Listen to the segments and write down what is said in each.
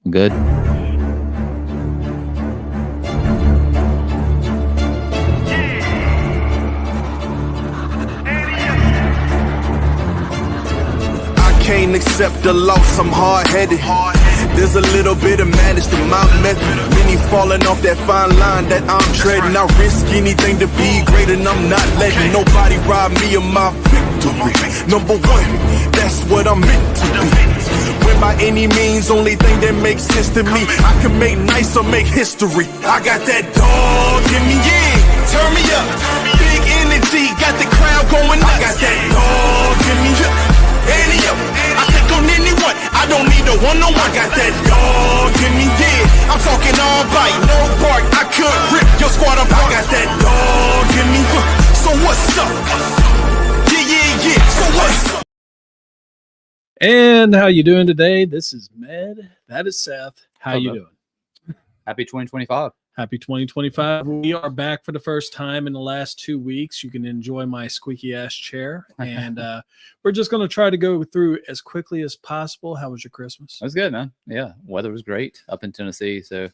Good. Can't accept the loss, I'm hard-headed. There's a little bit of madness to my method. Many falling off that fine line that I'm treading. I risk anything to be great, and I'm not letting nobody rob me of my victory. Number one, that's what I'm meant to be. When by any means, only thing that makes sense to me, I can make nice or make history. I got that dog in me, yeah, turn me up. Big energy, got the crowd going nuts. I got that dog in me, yeah. Any up, I take on anyone. I don't need a one-on-one. I got that dog in me, yeah. I'm talking all bite, no bark. I could rip your squad apart. I got that dog in me. So what's up? Yeah. So what's up? And how you doing today? This is Med. That is Seth. How you doing? Happy 2025. Happy 2025. We are back for the first time in the last 2 weeks. You can enjoy my squeaky ass chair. And we're just going to try to go through as quickly as possible. How was your Christmas? It was good, man. Yeah, weather was great up in Tennessee. So,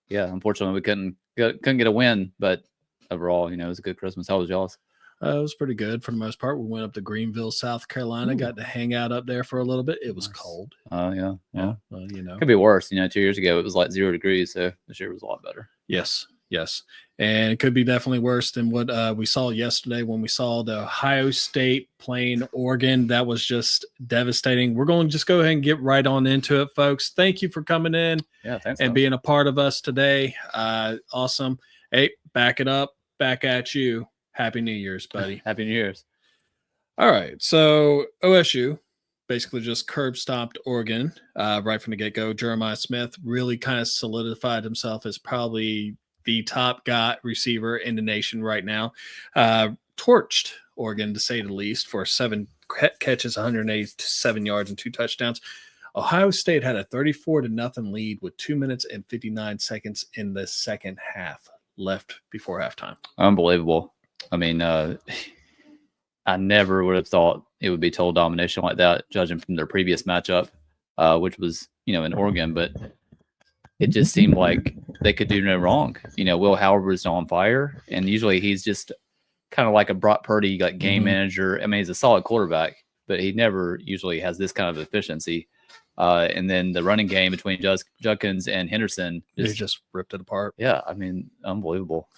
yeah, unfortunately, we couldn't get a win. But overall, it was a good Christmas. How was y'all's? It was pretty good for the most part. We went up to Greenville, South Carolina, got to hang out up there for a little bit. It was cold. Oh, yeah. Well, Could be worse. 2 years ago, it was like 0 degrees. So this year was a lot better. Yes. And it could be definitely worse than what we saw yesterday when we saw the Ohio State playing Oregon. That was just devastating. We're going to just go ahead and get right on into it, folks. Thank you for coming in and being a part of us today. Awesome. Hey, back it up. Back at you. Happy New Year's, buddy. Happy New Year's. All right. So OSU basically just curb stomped Oregon right from the get-go. Jeremiah Smith really kind of solidified himself as probably the top receiver in the nation right now. Torched Oregon, to say the least, for 7 catches, 187 yards, and 2 touchdowns. Ohio State had a 34-0 lead with 2 minutes and 59 seconds in the second half left before halftime. Unbelievable. I mean, I never would have thought it would be total domination like that, judging from their previous matchup, which was, in Oregon. But it just seemed like they could do no wrong. Will Howard was on fire, and usually he's just kind of like a Brock Purdy game manager. I mean, he's a solid quarterback, but he never usually has this kind of efficiency. And then the running game between Judkins and Henderson just ripped it apart. Yeah, I mean, unbelievable.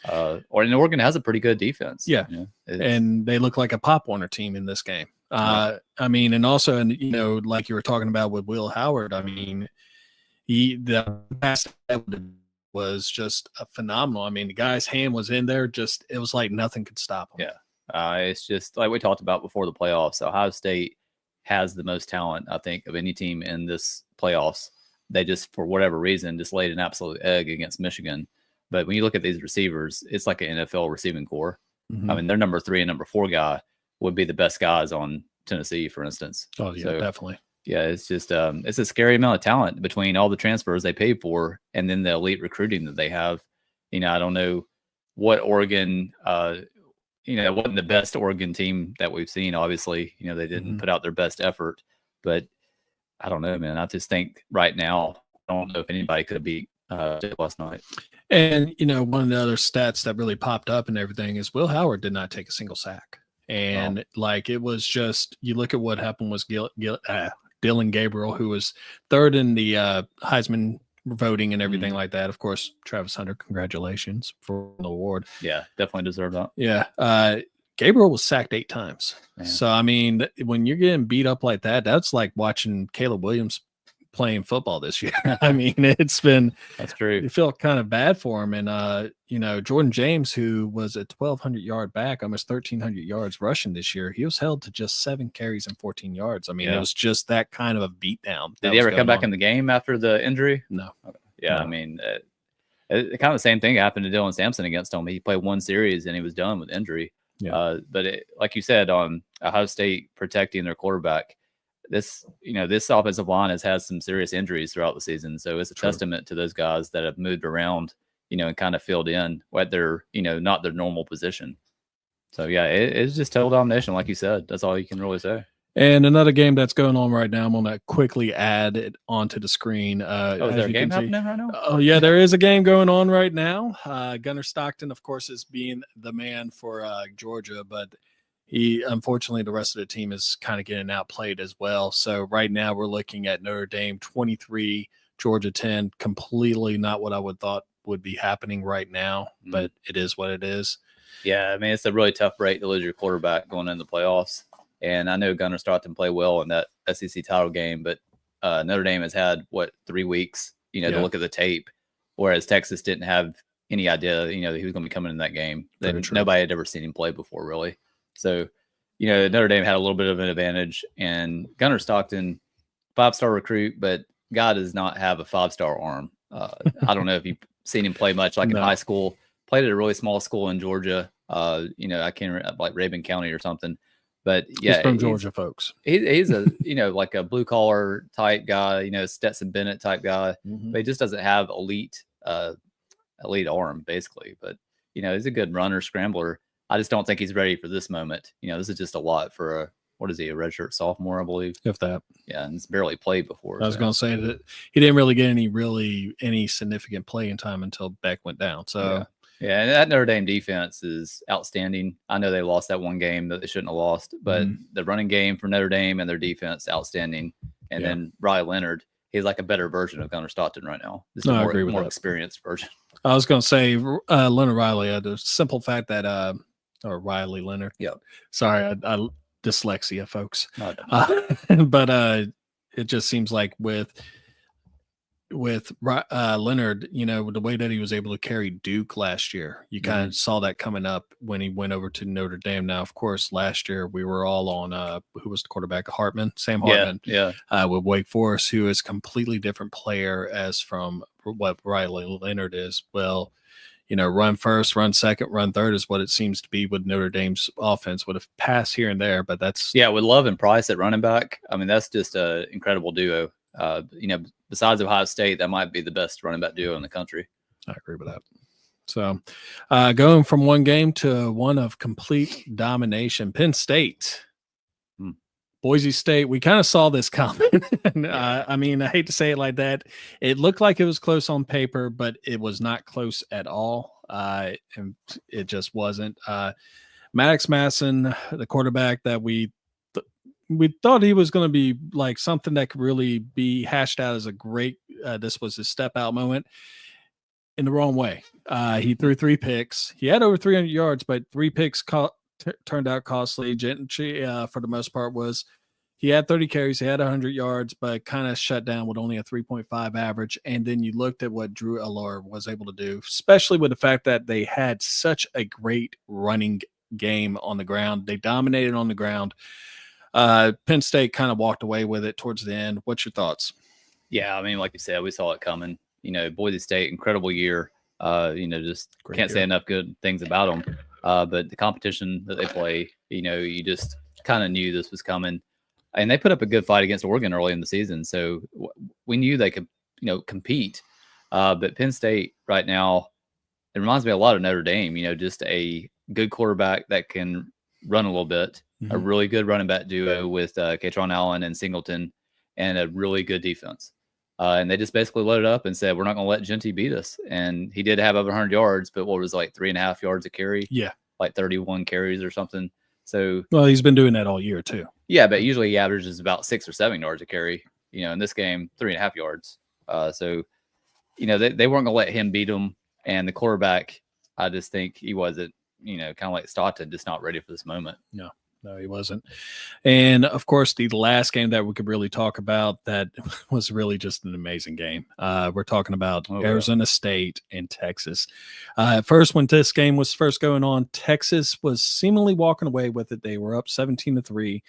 Oregon has a pretty good defense. Yeah, and they look like a Pop Warner team in this game. I mean, and also, like you were talking about with Will Howard, I mean, the pass was just phenomenal. I mean, the guy's hand was in there. It was like nothing could stop him. Yeah, it's just like we talked about before the playoffs. Ohio State has the most talent, I think, of any team in this playoffs. They just, for whatever reason, just laid an absolute egg against Michigan. But when you look at these receivers, it's like an NFL receiving core. Mm-hmm. I mean, their number 3 and number 4 guy would be the best guys on Tennessee, for instance. Oh, yeah, so, definitely. Yeah, it's just it's a scary amount of talent between all the transfers they paid for and then the elite recruiting that they have. I don't know what Oregon it wasn't the best Oregon team that we've seen. Obviously, they didn't put out their best effort, but I don't know, man. I just think right now, I don't know if anybody could have beat last night. And, one of the other stats that really popped up and everything is Will Howard did not take a single sack. And it was just, you look at what happened was Dylan Gabriel, who was 3rd in the Heisman voting and everything like that. Of course, Travis Hunter, congratulations for the award. Yeah, definitely deserved that. Yeah. Gabriel was sacked 8 times. Man. So, I mean, when you're getting beat up like that, that's like watching Caleb Williams playing football this year. I mean, that's true. You feel kind of bad for him. And, Jordan James, who was a 1,200 yard back, almost 1,300 yards rushing this year, he was held to just 7 carries and 14 yards. I mean, It was just that kind of a beatdown. Did he ever come back in the game after the injury? No. Yeah, no. I mean, kind of the same thing happened to Dylan Sampson against him. He played 1 series and he was done with injury. Yeah. But like you said, on Ohio State protecting their quarterback, this offensive line has had some serious injuries throughout the season. So it's a testament to those guys that have moved around, and kind of filled in what they're, not their normal position. So yeah, it's just total domination, like you said. That's all you can really say. And another game that's going on right now, I'm going to quickly add it onto the screen. Oh, is there a game happening right now? Oh, yeah, there is a game going on right now. Gunnar Stockton, of course, is being the man for Georgia, but unfortunately, the rest of the team is kind of getting outplayed as well. So right now we're looking at Notre Dame 23, Georgia 10, completely not what I would thought would be happening right now, but it is what it is. Yeah, I mean, it's a really tough break to lose your quarterback going into the playoffs. And I know Gunnar Stockton played well in that SEC title game, but Notre Dame has had, 3 weeks, to look at the tape, whereas Texas didn't have any idea, that he was going to be coming in that game. Nobody had ever seen him play before, really. So, Notre Dame had a little bit of an advantage. And Gunnar Stockton, 5-star recruit, but guy does not have a 5-star arm. I don't know if you've seen him play much in high school. Played at a really small school in Georgia. I can't remember, like Rabun County or something. But yeah, he's from Georgia, folks. He's a like a blue collar type guy, Stetson Bennett type guy. But he just doesn't have elite arm, basically. But he's a good runner, scrambler. I just don't think he's ready for this moment. This is just a lot for a redshirt sophomore, I believe. If that. Yeah, and he's barely played before. I was going to say that he didn't really get any significant playing time until Beck went down. So. Yeah, and that Notre Dame defense is outstanding. I know they lost that one game that they shouldn't have lost, but the running game for Notre Dame and their defense, outstanding. And then Riley Leonard, he's like a better version of Gunnar Stockton right now. Just I agree with more that. Experienced version. I was going to say Leonard Riley, the simple fact that or Riley Leonard. Yep. Sorry, I dyslexia, folks. No, but it just seems like with Leonard, the way that he was able to carry Duke last year, you kind of saw that coming up when he went over to Notre Dame. Now, of course, last year we were all on who was the quarterback? Sam Hartman. Yeah. With Wake Forest, who is a completely different player as from what Riley Leonard is. Well, run first, run second, run third is what it seems to be with Notre Dame's offense, with a pass here and there. But that's with Love and Price at running back. I mean, that's just an incredible duo. Besides Ohio State, that might be the best running back duo in the country. I agree with that. So going from one game to one of complete domination, Penn State, Boise State, we kind of saw this coming. I mean, I hate to say it like that. It looked like it was close on paper, but it was not close at all. And it just wasn't. Maddox Masson, the quarterback that we thought he was going to be like something that could really be hashed out as a great, this was his step out moment, in the wrong way. He threw 3 picks. He had over 300 yards, but 3 picks turned out costly. Gentry, for the most part, he had 30 carries, he had 100 yards, but kind of shut down with only a 3.5 average. And then you looked at what Drew Allure was able to do, especially with the fact that they had such a great running game on the ground. They dominated on the ground. Penn State kind of walked away with it towards the end. What's your thoughts? Yeah, I mean, like you said, we saw it coming. Boise State, incredible year. Just Great can't year. say enough good things about them. But the competition that they play, you just kind of knew this was coming. And they put up a good fight against Oregon early in the season. So we knew they could, compete. But Penn State right now, it reminds me a lot of Notre Dame, just a good quarterback that can run a little bit. A really good running back duo with Katron Allen and Singleton, and a really good defense. And they just basically loaded up and said, we're not going to let Genty beat us. And he did have over 100 yards, but what was it, like 3.5 yards a carry? Yeah. Like 31 carries or something. So, well, he's been doing that all year too. Yeah, but usually he averages about 6 or 7 yards a carry. In this game, 3.5 yards. So, they weren't going to let him beat them. And the quarterback, I just think he wasn't, kind of like Stockton, just not ready for this moment. No, he wasn't. And of course, the last game that we could really talk about that was really just an amazing game. We're talking about Arizona State and Texas. At first, when this game was first going on, Texas was seemingly walking away with it. They were up 17-3.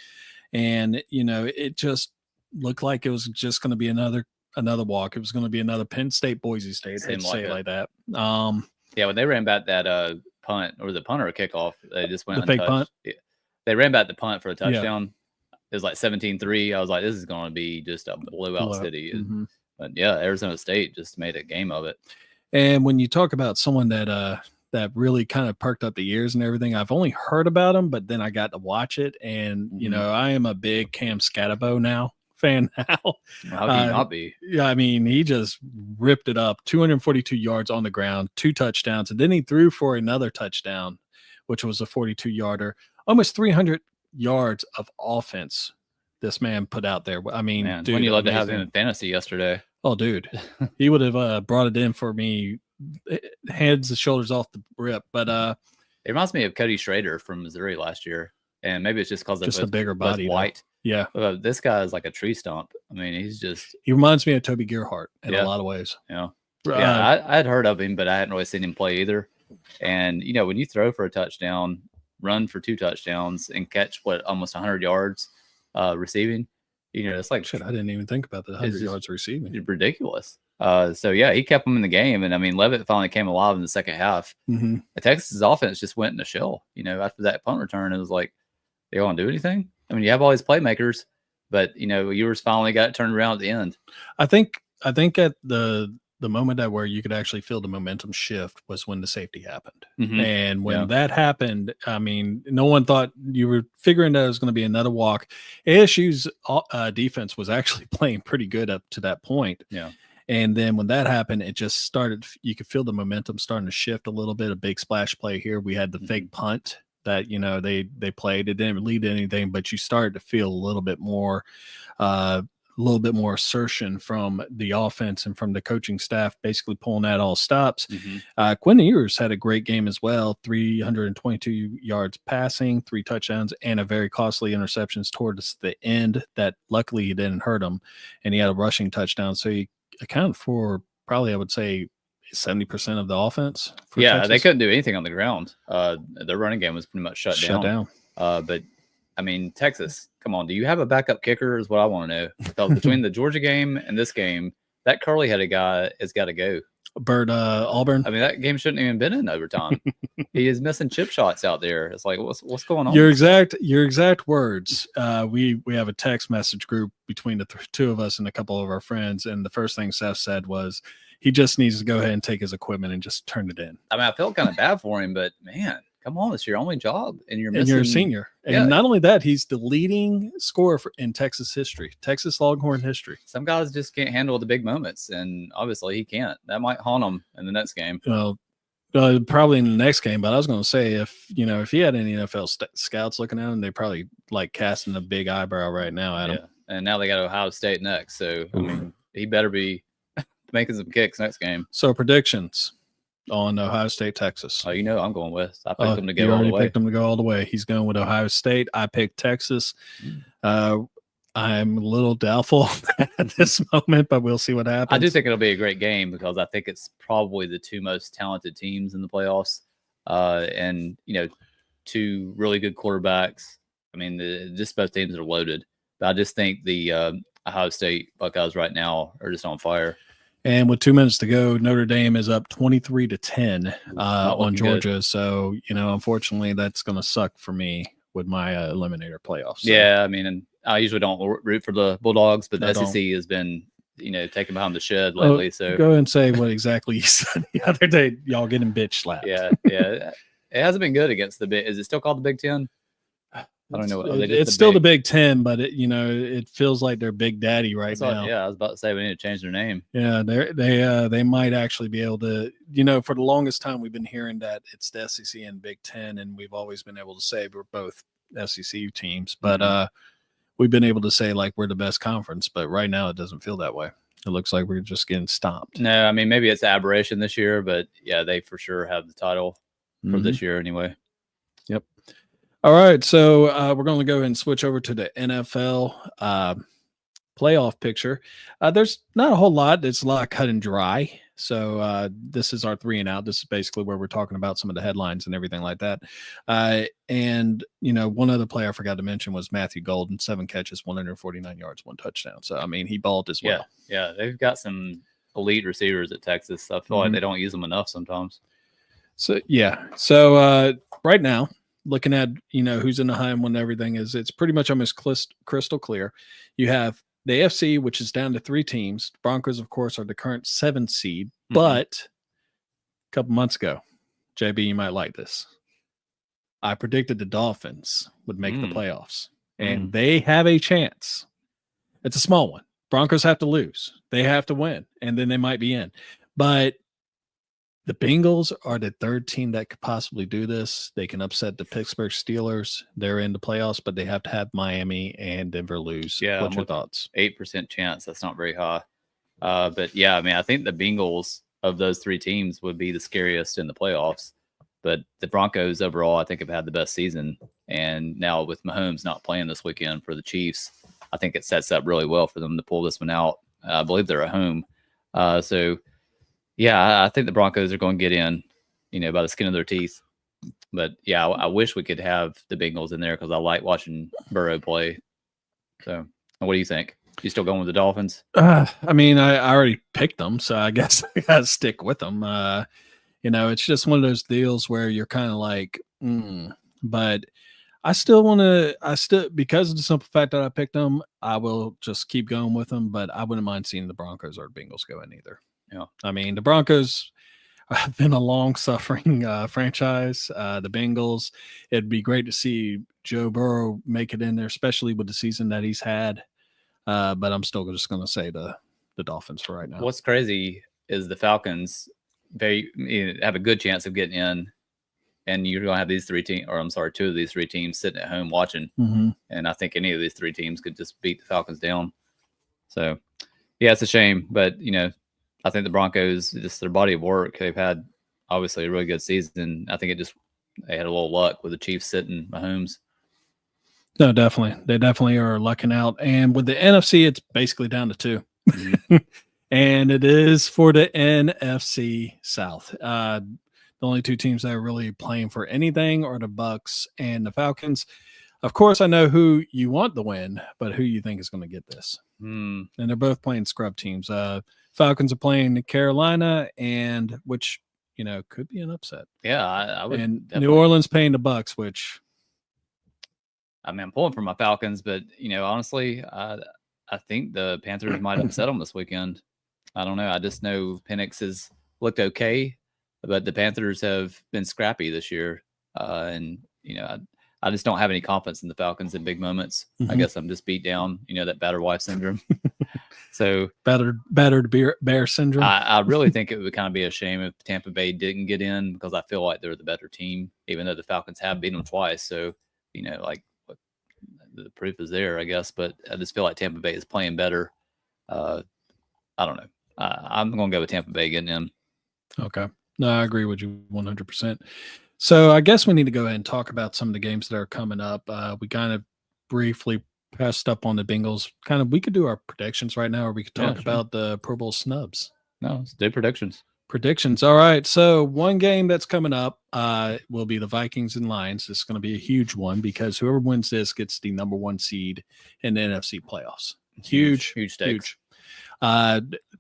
And, it just looked like it was just going to be another walk. It was going to be another Penn State, Boise State. I'd say it like that. Yeah, when they ran back that punt, or the punt or a kickoff, they just went the fake punt. Yeah. They ran back the punt for a touchdown. Yeah. It was like 17-3. I was like, this is going to be just a blowout city. But yeah, Arizona State just made a game of it. And when you talk about someone that that really kind of perked up the ears and everything. I've only heard about him, but then I got to watch it, and you know, I am a big Cam Scatabo now fan now. Well, how can you not be? Yeah, I mean, he just ripped it up. 242 yards on the ground, 2 touchdowns, and then he threw for another touchdown, which was a 42-yarder. Almost 300 yards of offense this man put out there. I mean, Man, dude, wouldn't you love to have him amazing. in fantasy yesterday? Oh, dude, he would have brought it in for me, heads and shoulders off the rip. But It reminds me of Cody Schrader from Missouri last year, and maybe it's just because just a bigger body, white. Yeah, This guy is like a tree stump. I mean, he's just he reminds me of Toby Gerhart in Yeah. a lot of ways. yeah. I had heard of him, but I hadn't really seen him play either. And you know, when you throw for a touchdown, run for 2 touchdowns, and catch almost 100 yards receiving, you know, it's like Shit, I didn't even think about the 100 just- yards receiving. ridiculous. So yeah, he kept him in the game, and I mean, Levitt finally came alive in the second half. Mm-hmm. Texas's offense just went in the shell. You know, after that punt return, it was like, they don't do anything. I mean, you have all these playmakers, but you know, yours finally got it turned around at the end. I think at the moment that where you could actually feel the momentum shift was when the safety happened. And when that happened, I mean, no one thought you were figuring that it was going to be another walk. ASU's defense was actually playing pretty good up to that point. Yeah. And then when that happened, it just started, you could feel the momentum starting to shift a little bit. A big splash play here. We had the fake punt that, you know, they played. It didn't lead to anything, but you started to feel a little bit more assertion from the offense and from the coaching staff, basically pulling out all stops. Quinn Ewers had a great game as well, 322 yards passing, 3 touchdowns, and a very costly interceptions towards the end that luckily he didn't hurt him, and he had a rushing touchdown. So he accounted for probably, I would say, 70% of the offense. Yeah, Texas. they couldn't do anything on the ground. Their running game was pretty much shut down. But I mean, Texas, come on, do you have a backup kicker? Is what I want to know. Because between the Georgia game and this game, that curly-headed guy has got to go. Bird Auburn. I mean, that game shouldn't even been in overtime. He is missing chip shots out there. It's like, what's going on? Your exact words. We have a text message group between the 2 of us and a couple of our friends, and the first thing Seth said was he just needs to go ahead and take his equipment and just turn it in. I mean, I felt kind of bad for him, but man, come on, it's your only job, and you're a senior. Yeah. And not only that, he's the leading scorer in Texas history, Texas Longhorn history. Some guys just can't handle the big moments, and obviously he can't. That might haunt him in the next game. Well, probably in the next game, but I was going to say, if he had any NFL scouts looking at him, they probably like casting a big eyebrow right now at him. And now they got Ohio State next, so I mean, he better be making some kicks next game. So predictions on Ohio State, Texas. Oh, you know I'm going with. I picked them to go all the way. Picked them to go all the way. He's going with Ohio State. I picked Texas. I'm a little doubtful at this moment, but we'll see what happens. I do think it'll be a great game because I think it's probably the 2 most talented teams in the playoffs, and 2 really good quarterbacks. I mean, just both teams are loaded, but I just think the Ohio State Buckeyes right now are just on fire. And with 2 minutes to go, Notre Dame is up 23-10 on Georgia. Good. So, unfortunately, that's going to suck for me with my eliminator playoffs. So. Yeah, I mean, and I usually don't root for the Bulldogs, but the SEC has been, taken behind the shed lately. So go and say what exactly you said the other day. Y'all getting bitch slapped. Yeah. It hasn't been good against the Big. Is it still called the Big Ten? I don't know. It's still the Big Ten, but it feels like they're Big Daddy right now. Yeah, I was about to say we need to change their name. Yeah, they might actually be able to. For the longest time we've been hearing that it's the SEC and Big Ten, and we've always been able to say we're both SEC teams, but we've been able to say like we're the best conference. But right now it doesn't feel that way. It looks like we're just getting stomped. No, I mean maybe it's an aberration this year, but yeah, they for sure have the title for this year anyway. Yep. All right, so we're going to go ahead and switch over to the NFL playoff picture. There's not a whole lot. It's a lot cut and dry. So this is our 3 and out. This is basically where we're talking about some of the headlines and everything like that. And one other player I forgot to mention was Matthew Golden, 7 catches, 149 yards, 1 touchdown. So I mean, he balled as well. Yeah, they've got some elite receivers at Texas. I feel like they don't use them enough sometimes. So yeah. So right now, looking at who's in the high and when everything is, it's pretty much almost crystal clear. You have the AFC, which is down to 3 teams. Broncos, of course, are the current 7th seed, but a couple months ago JB, you might like this. I predicted the Dolphins would make the playoffs, and they have a chance. It's a small one. Broncos have to lose. They have to win, and then they might be in. But the Bengals are the third team that could possibly do this. They can upset the Pittsburgh Steelers. They're in the playoffs, but they have to have Miami and Denver lose. Yeah, What's your thoughts? 8% chance. That's not very high. But yeah, I mean, I think the Bengals of those three teams would be the scariest in the playoffs. But the Broncos overall, I think, have had the best season. And now with Mahomes not playing this weekend for the Chiefs, I think it sets up really well for them to pull this one out. I believe they're at home. So, yeah, I think the Broncos are going to get in, by the skin of their teeth. But, yeah, I wish we could have the Bengals in there because I like watching Burrow play. So, what do you think? You still going with the Dolphins? I mean, I already picked them, so I guess I got to stick with them. It's just one of those deals where you're kind of like, but I still want to, because of the simple fact that I picked them, I will just keep going with them, but I wouldn't mind seeing the Broncos or Bengals go in either. Yeah. I mean, the Broncos have been a long-suffering franchise. The Bengals, it'd be great to see Joe Burrow make it in there, especially with the season that he's had. But I'm still just going to say the Dolphins for right now. What's crazy is the Falcons have a good chance of getting in, and you're going to have these two of these three teams sitting at home watching. Mm-hmm. And I think any of these three teams could just beat the Falcons down. So, yeah, it's a shame. But, I think the Broncos, just their body of work, they've had obviously a really good season. I think they had a little luck with the Chiefs sitting Mahomes. No, definitely. They definitely are lucking out. And with the NFC, it's basically down to two. Mm-hmm. And it is for the NFC South. The only two teams that are really playing for anything are the Bucks and the Falcons. Of course, I know who you want to win, but who you think is going to get this? And they're both playing scrub teams. Falcons are playing Carolina, and which could be an upset. Yeah, I would. And New Orleans playing the Bucks, which. I mean, I'm pulling for my Falcons, but honestly, I think the Panthers might upset them this weekend. I don't know. I just know Penix has looked okay, but the Panthers have been scrappy this year, and I just don't have any confidence in the Falcons in big moments. Mm-hmm. I guess I'm just beat down. That battered wife syndrome. So battered bear syndrome. I really think it would kind of be a shame if Tampa Bay didn't get in because I feel like they're the better team, even though the Falcons have beaten them twice. So the proof is there, I guess, but I just feel like Tampa Bay is playing better. I don't know. I'm going to go with Tampa Bay getting in. Okay. No, I agree with you 100%. So I guess we need to go ahead and talk about some of the games that are coming up. We kind of briefly passed up on the Bengals. We could do our predictions right now, or we could talk about the Pro Bowl snubs. No, let's do predictions. Predictions. All right. So one game that's coming up will be the Vikings and Lions. It's going to be a huge one because whoever wins this gets the number one seed in the NFC playoffs. Huge stakes.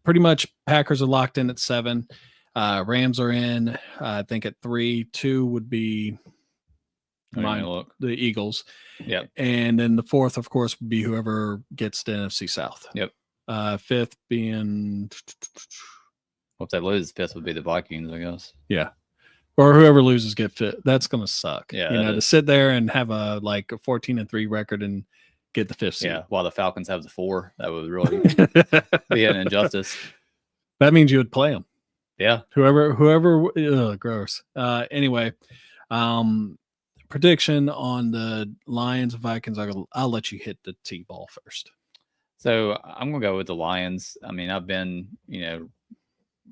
Pretty much Packers are locked in at 7. Rams are in, I think, at 3. 2 would be the Eagles. Yep. And then the 4th, of course, would be whoever gets the NFC South. Yep. 5th being... Well, if they lose, 5th would be the Vikings, I guess. Yeah. Or whoever loses get 5th. That's going to suck. Yeah. To sit there and have a 14-3 record and get the 5th seed. Yeah. While the Falcons have the 4, that would really be an injustice. That means you would play them. Yeah. Whoever, gross. Anyway, prediction on the Lions and Vikings. I'll let you hit the T-ball first. So I'm going to go with the Lions. I mean, I've been,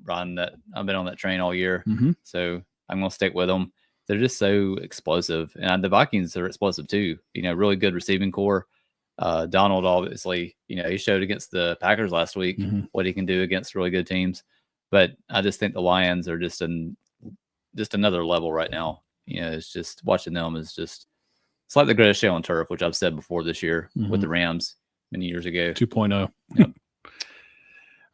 I've been on that train all year. Mm-hmm. So I'm going to stick with them. They're just so explosive. And the Vikings are explosive too. Really good receiving core. Donald, obviously, he showed against the Packers last week what he can do against really good teams. But I just think the Lions are just another level right now. It's just watching them is just, it's like the greatest show on turf, which I've said before this year with the Rams many years ago. 2.0. Yep.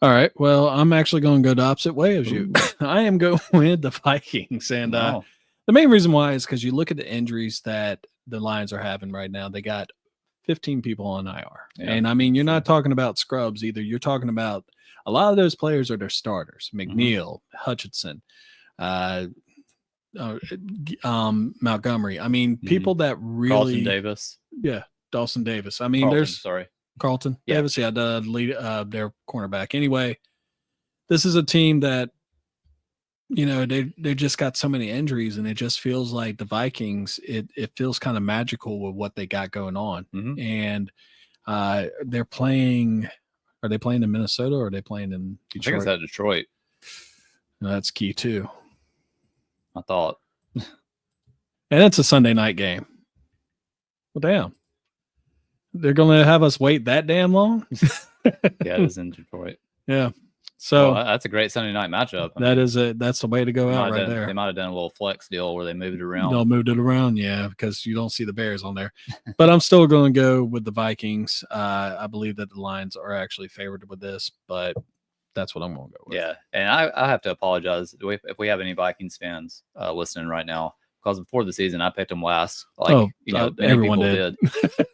All right. Well, I'm actually going to go the opposite way as you. I am going with the Vikings. And the main reason why is because you look at the injuries that the Lions are having right now. They got 15 people on IR. Yeah. And I mean, you're not talking about scrubs either. You're talking about a lot of those players are their starters. McNeil, Hutchinson, Montgomery. I mean, Mhm. people that really Carlton Davis. Yeah, Dawson Davis. I mean, Carlton, there's sorry. Carlton Yeah. Davis. Yeah, the lead, their cornerback. Anyway, this is a team that, you know, they just got so many injuries, and it just feels like the Vikings. It feels kind of magical with what they got going on, and they're playing. Are they playing in Minnesota or are they playing in Detroit? I think it's at Detroit. No, that's key too. I thought. And it's a Sunday night game. Well, damn. They're going to have us wait that damn long? Yeah, it is in Detroit. Yeah. So that's a great Sunday night matchup. That's the way to go out right there. They might have done a little flex deal where they moved it around. They'll moved it around, yeah, because you don't see the Bears on there. But I'm still going to go with the Vikings. I believe that the Lions are actually favored with this, but that's what I'm going to go with. Yeah, and I have to apologize if we have any Vikings fans listening right now, because before the season I picked them last. Everyone did.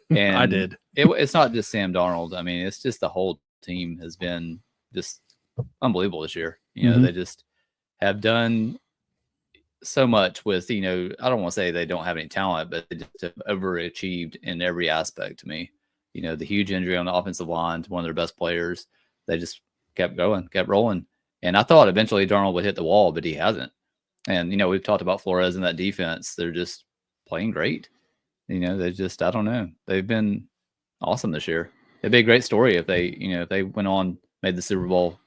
And I did. It's not just Sam Darnold. I mean, it's just the whole team has been just unbelievable this year. You know, they just have done so much with, you know, I don't want to say they don't have any talent, but they just have overachieved in every aspect to me. You know, the huge injury on the offensive line to one of their best players, they just kept going, kept rolling. And I thought eventually Darnold would hit the wall, but he hasn't. And, you know, we've talked about Flores and that defense. They're just playing great. You know, they just, I don't know. They've been awesome this year. It'd be a great story if they, you know, if they went on, made the Super Bowl.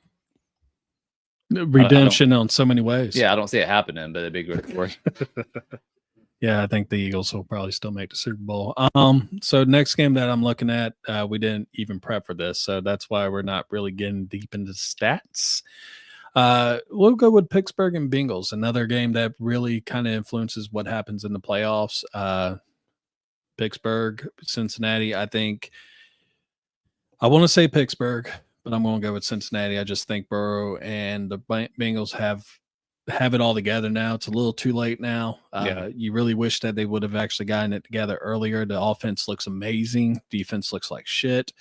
Redemption on so many ways. Yeah, I don't see it happening, but it'd be a great story. Yeah, I think the Eagles will probably still make the Super Bowl. So next game that I'm looking at, we didn't even prep for this, so that's why we're not really getting deep into stats. We'll go with Pittsburgh and Bengals, another game that really kind of influences what happens in the playoffs. Pittsburgh, Cincinnati. I want to say Pittsburgh, but I'm going to go with Cincinnati. I just think Burrow and the Bengals have it all together now. It's a little too late now. You really wish that they would have actually gotten it together earlier. The offense looks amazing. Defense looks like shit.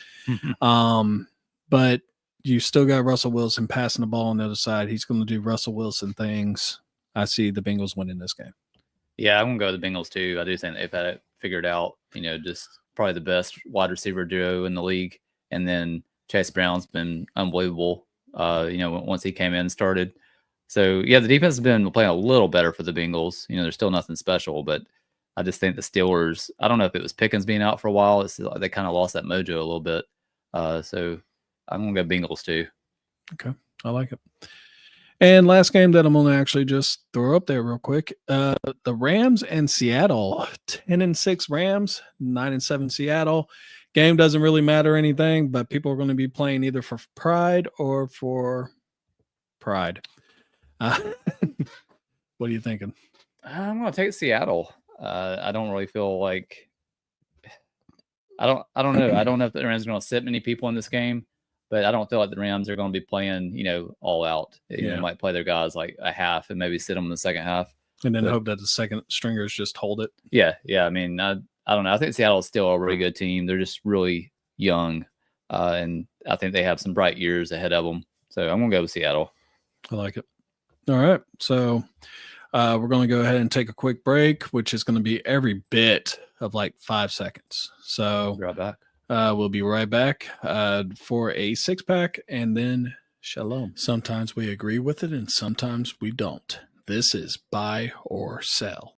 But you still got Russell Wilson passing the ball on the other side. He's going to do Russell Wilson things. I see the Bengals winning this game. Yeah, I'm going to go with the Bengals too. I do think they've had it figured out. You know, just probably the best wide receiver duo in the league. And then Chase Brown's been unbelievable, you know, once he came in and started. So, yeah, the defense has been playing a little better for the Bengals. You know, there's still nothing special, but I just think the Steelers, I don't know if it was Pickens being out for a while. It's like they kind of lost that mojo a little bit. So I'm going to go Bengals too. Okay, I like it. And last game that I'm going to actually just throw up there real quick. The Rams and Seattle, 10-6 Rams, 9-7 Seattle. Game doesn't really matter anything, but people are going to be playing either for pride or for pride. What are you thinking? I'm going to take Seattle. I don't really feel like I don't know. I don't know if the Rams are going to sit many people in this game, but I don't feel like the Rams are going to be playing, you know, all out. They might play their guys like a half and maybe sit them in the second half. And then hope that the second stringers just hold it. Yeah. I mean, I don't know. I think Seattle's still a really good team. They're just really young, and I think they have some bright years ahead of them. So I'm going to go with Seattle. I like it. All right. So we're going to go ahead and take a quick break, which is going to be every bit of like 5 seconds. So Right back. We'll be right back for a 6-pack and then shalom. Sometimes we agree with it and sometimes we don't. This is buy or sell.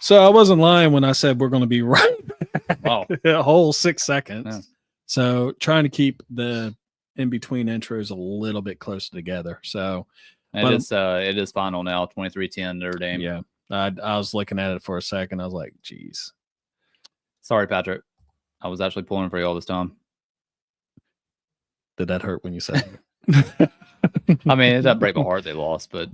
So I wasn't lying when I said we're going to be right back. Wow. A whole 6 seconds. Yeah. So trying to keep the in-between intros a little bit closer together. So it is final now, 23-10 Notre Dame. Yeah. I was looking at it for a second. I was like, geez. Sorry, Patrick. I was actually pulling for you all this time. Did that hurt when you said it? I mean, it doesn't break my heart they lost, but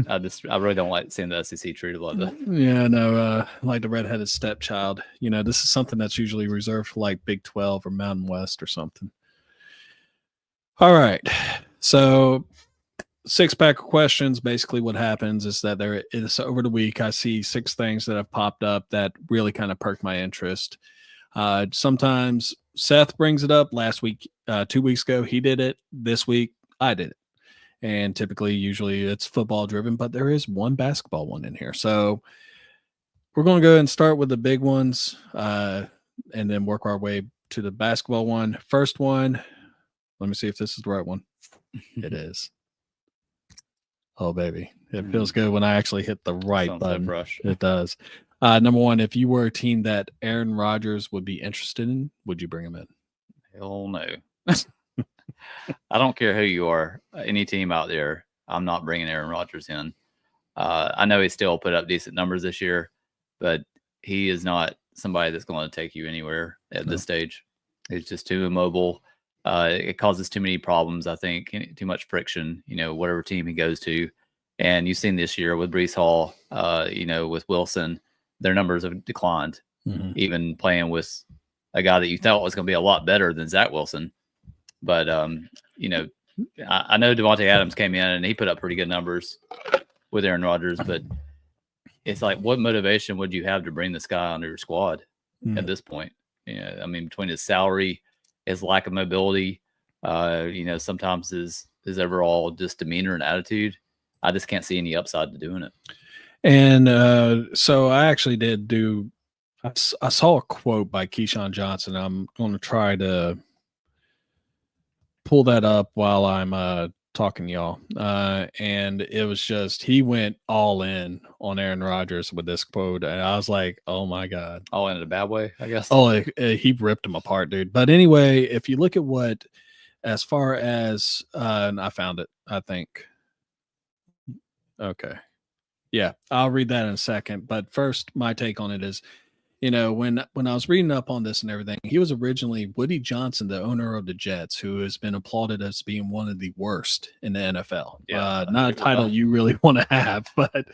I really don't like seeing the SEC treated like that. Yeah, no, like the redheaded stepchild. You know, this is something that's usually reserved for like Big 12 or Mountain West or something. All right. So 6-pack of questions. Basically what happens is that there is over the week, I see 6 things that have popped up that really kind of perked my interest. Sometimes Seth brings it up. Last week, 2 weeks ago, he did it. This week, I did it. and typically, usually it's football driven, but there is one basketball one in here. So we're going to go and start with the big ones, and then work our way to the basketball one. First one, let me see if this is the right one. It is. Oh, baby. It feels good when I actually hit the right Sounds button. so fresh. It does. Number one, if you were a team that Aaron Rodgers would be interested in, would you bring him in? Hell no. I don't care who you are, any team out there. I'm not bringing Aaron Rodgers in. I know he still put up decent numbers this year, but he is not somebody that's going to take you anywhere at this stage. He's just too immobile. It causes too many problems, I think, too much friction, whatever team he goes to. And you've seen this year with Brees Hall, with Wilson, their numbers have declined, even playing with a guy that you thought was going to be a lot better than Zach Wilson. But, I know Devontae Adams came in and he put up pretty good numbers with Aaron Rodgers, but it's like, what motivation would you have to bring this guy onto your squad at this point? Between his salary, his lack of mobility, sometimes his overall just demeanor and attitude, I just can't see any upside to doing it. And so I actually did I saw a quote by Keyshawn Johnson. I'm going to try to pull that up while I'm talking to y'all. And it was just, he went all in on Aaron Rodgers with this quote. And I was like, oh my God. All in a bad way, I guess. Oh, he ripped him apart, dude. But anyway, if you look at as far as, and I found it, I think. Okay. Yeah, I'll read that in a second. But first, my take on it is, when I was reading up on this and everything, he was originally Woody Johnson, the owner of the Jets, who has been applauded as being one of the worst in the NFL. Yeah, not a title you really want to have, but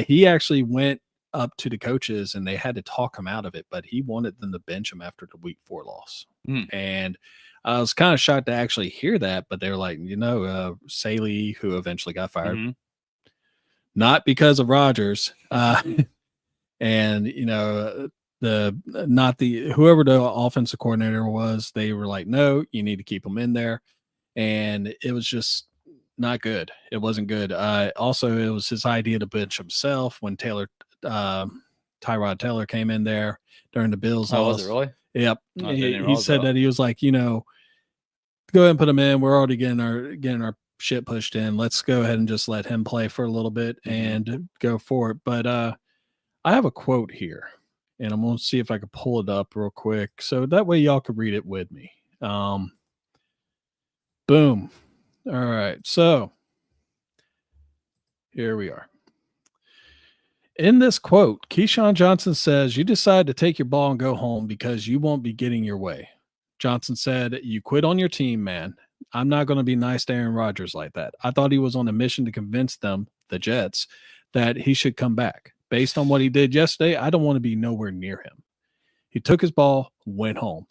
he actually went up to the coaches and they had to talk him out of it, but he wanted them to bench him after the week 4 loss. And I was kind of shocked to actually hear that, but they were like, Saley, who eventually got fired, not because of Rodgers. And whoever the offensive coordinator was, they were like, no, you need to keep him in there. And it was just not good. It wasn't good. Also, it was his idea to bench himself when Tyrod Taylor came in there during the Bills. Oh, was it really? Yep. He said that he was like, go ahead and put him in. We're already getting our shit pushed in. Let's go ahead and just let him play for a little bit and go for it. But I have a quote here, and I'm going to see if I can pull it up real quick so that way y'all can read it with me. Boom. All right. So here we are. In this quote, Keyshawn Johnson says, "You decide to take your ball and go home because you won't be getting your way." Johnson said, "You quit on your team, man. I'm not going to be nice to Aaron Rodgers like that. I thought he was on a mission to convince them, the Jets, that he should come back. Based on what he did yesterday, I don't want to be nowhere near him. He took his ball, went home."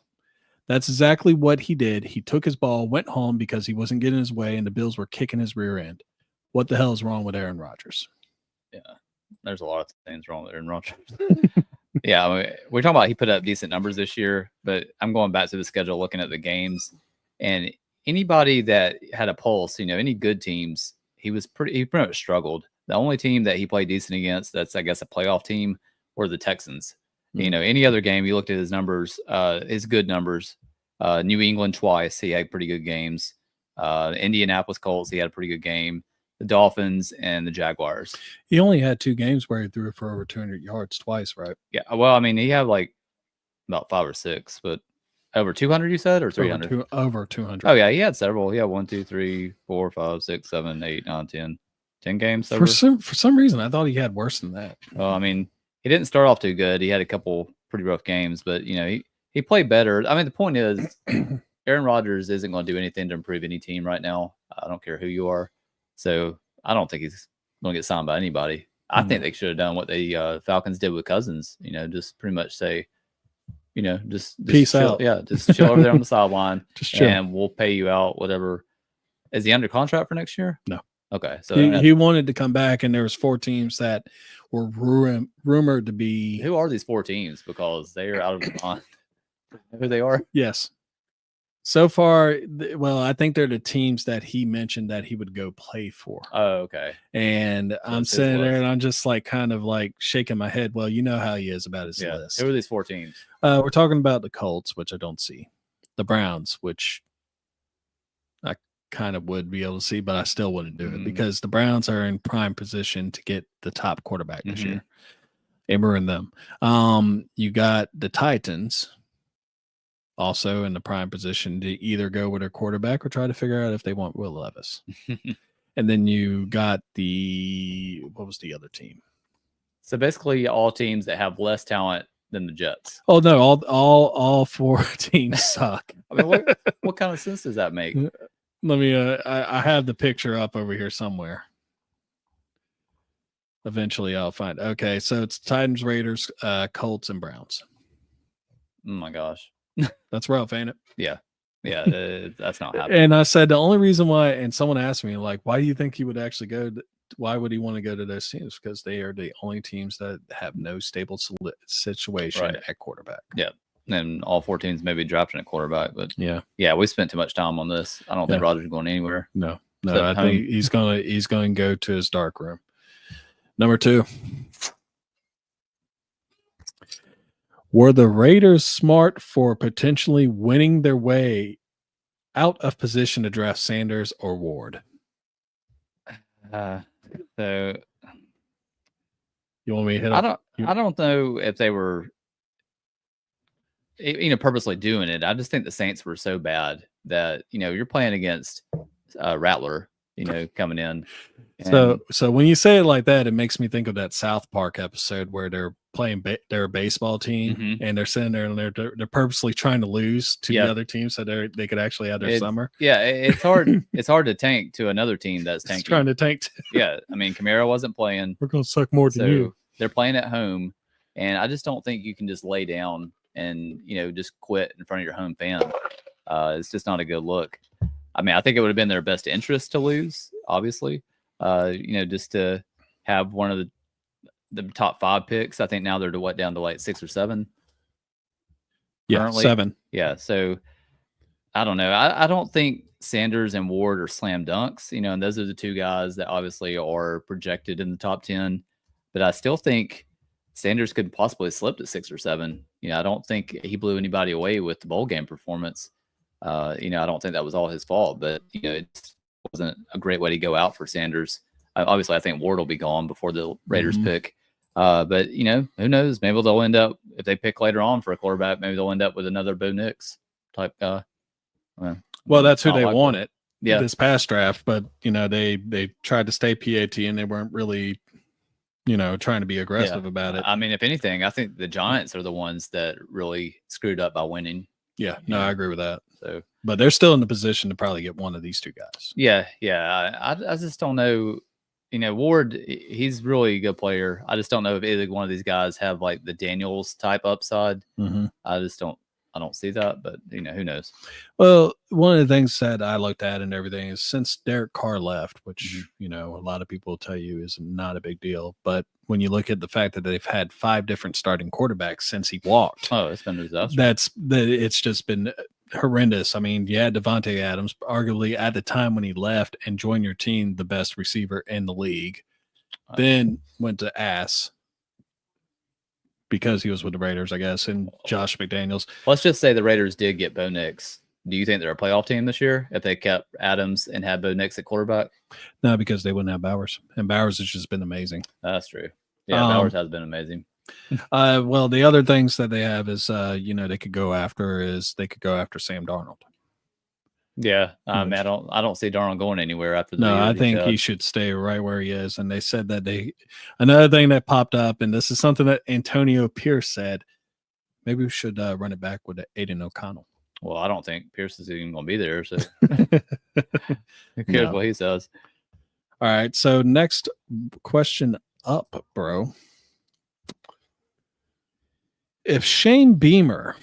That's exactly what he did. He took his ball, went home because he wasn't getting his way, and the Bills were kicking his rear end. What the hell is wrong with Aaron Rodgers? Yeah, there's a lot of things wrong with Aaron Rodgers. Yeah, we're talking about he put up decent numbers this year, but I'm going back to the schedule, looking at the games, and anybody that had a pulse, any good teams, he pretty much struggled. The only team that he played decent against, that's, I guess, a playoff team, were the Texans. Any other game, you looked at his numbers, his good numbers. New England twice, he had pretty good games. Indianapolis Colts, he had a pretty good game. The Dolphins and the Jaguars. He only had 2 games where he threw for over 200 yards twice, right? Yeah, well, he had like about 5 or 6, but over 200, you said, or 300? Over 200. Oh, yeah, he had several. He had 1, 2, 3, 4, 5, 6, 7, 8, 9, 10 games. For some reason, I thought he had worse than that. Well, he didn't start off too good. He had a couple pretty rough games, but he played better. The point is, Aaron Rodgers isn't going to do anything to improve any team right now. I don't care who you are. So I don't think he's going to get signed by anybody. I think they should have done what the Falcons did with Cousins. Just pretty much say, just peace chill, out. Yeah, just chill over there on the sideline, just chill, and we'll pay you out whatever. Is he under contract for next year? No. Okay, so he wanted to come back, and there was 4 teams that were rumored to be. Who are these 4 teams? Because they are out of the mind. Who they are? Yes. So far, well, I think they're the teams that he mentioned that he would go play for. Oh, okay. And I'm it's his sitting there list. and I'm just like kind of like shaking my head. Well, you know how he is about his Yeah. list. Who are these 4 teams? We're talking about the Colts, which I don't see. The Browns, which I kind of would be able to see, but I still wouldn't do it because the Browns are in prime position to get the top quarterback this year. Emmer and them. You got the Titans also in the prime position to either go with their quarterback or try to figure out if they want Will Levis. And then you got what was the other team? So basically all teams that have less talent than the Jets. Oh no, all 4 teams suck. I mean, what kind of sense does that make? Let me I have the picture up over here somewhere. Eventually I'll find. Okay, so it's Titans, Raiders, Colts, and Browns. Oh my gosh. That's rough, ain't it? Yeah. Yeah, that's not happening. And I said the only reason why, and someone asked me, like, why do you think he would actually go? Why would he want to go to those teams? Because they are the only teams that have no stable situation at quarterback. Yeah. And all 4 teams may be drafting a quarterback, but yeah, we spent too much time on this. I don't think Rodgers going anywhere. No, I think he's going to go to his dark room. Number 2. Were the Raiders smart for potentially winning their way out of position to draft Sanders or Ward? So you want me to hit? I don't know if they were, purposely doing it. I just think the Saints were so bad that you're playing against Rattler, coming in. So when you say it like that, it makes me think of that South Park episode where they're playing their baseball team and they're sitting there and they're purposely trying to lose to the other team so they could actually have their summer. Yeah, it's hard. It's hard to tank to another team that's tanking. Trying to tank. Yeah, I mean, Kamara wasn't playing. We're gonna suck more than you. They're playing at home, and I just don't think you can just lay down and just quit in front of your home fan. It's just not a good look. I mean, I think it would have been their best interest to lose, obviously. Just to have one of the top 5 picks. I think now they're down to like 6 or 7. Yeah, currently. 7. Yeah, so I don't know. I don't think Sanders and Ward are slam dunks, and those are the 2 guys that obviously are projected in the top 10. But I still think Sanders could possibly slip to 6 or 7. I don't think he blew anybody away with the bowl game performance. I don't think that was all his fault, but it wasn't a great way to go out for Sanders. Obviously, I think Ward will be gone before the Raiders pick. But who knows? Maybe they'll end up, if they pick later on for a quarterback, maybe they'll end up with another Bo Nix type guy. Well, that's who they wanted. Yeah, this past draft, but they tried to stay PAT and they weren't really trying to be aggressive about it. I mean, if anything, I think the Giants are the ones that really screwed up by winning. Yeah, no, I agree with that. So, but they're still in the position to probably get one of these 2 guys. Yeah. I just don't know. Ward, he's really a good player. I just don't know if either one of these guys have like the Daniels type upside. I don't see that, but who knows? Well, one of the things that I looked at and everything is since Derek Carr left, which a lot of people will tell you is not a big deal, but when you look at the fact that they've had 5 different starting quarterbacks since he walked, it's been a disaster. It's just been horrendous. I mean, you had Devontae Adams, arguably at the time when he left and joined your team, the best receiver in the league, then went to ass. Because he was with the Raiders, I guess, and Josh McDaniels. Let's just say the Raiders did get Bo Nix. Do you think they're a playoff team this year if they kept Adams and had Bo Nix at quarterback? No, because they wouldn't have Bowers, and Bowers has just been amazing. That's true. Yeah, Bowers has been amazing. Well, the other things that they have is, they could go after Sam Darnold. Yeah, I don't see Darnold going anywhere after. I think he should stay right where he is. And they said that another thing that popped up, and this is something that Antonio Pierce said, maybe we should run it back with Aiden O'Connell. Well, I don't think Pierce is even going to be there, so who cares what he says? All right, so next question up, bro. If Shane Beamer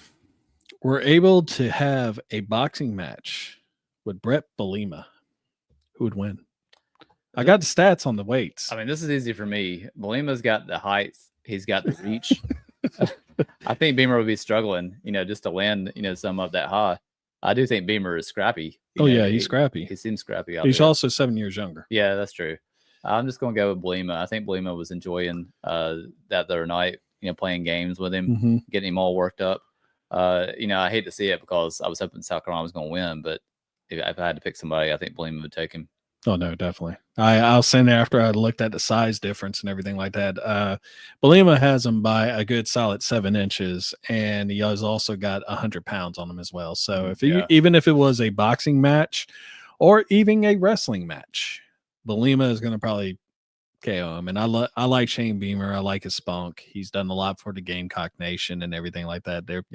were able to have a boxing match with Brett Bielema, who would win? I got the stats on the weights. I mean, this is easy for me. Bielema's got the height. He's got the reach. I think Beamer would be struggling, just to land, some up that high. I do think Beamer is scrappy. Oh, yeah, he's scrappy. He seems scrappy out He's there. also 7 years younger. Yeah, that's true. I'm just going to go with Blima. I think Blima was enjoying that the other night, playing games with him, getting him all worked up. I hate to see it because I was hoping South Carolina was going to win, but if I had to pick somebody, I think Blima would take him. Oh, no, definitely. I'll send it after I looked at the size difference and everything like that. Belima has him by a good solid 7 inches, and he has also got 100 pounds on him as well. So even if it was a boxing match or even a wrestling match, Belima is going to probably KO him. And I like Shane Beamer. I like his spunk. He's done a lot for the Gamecock Nation and everything like that. They're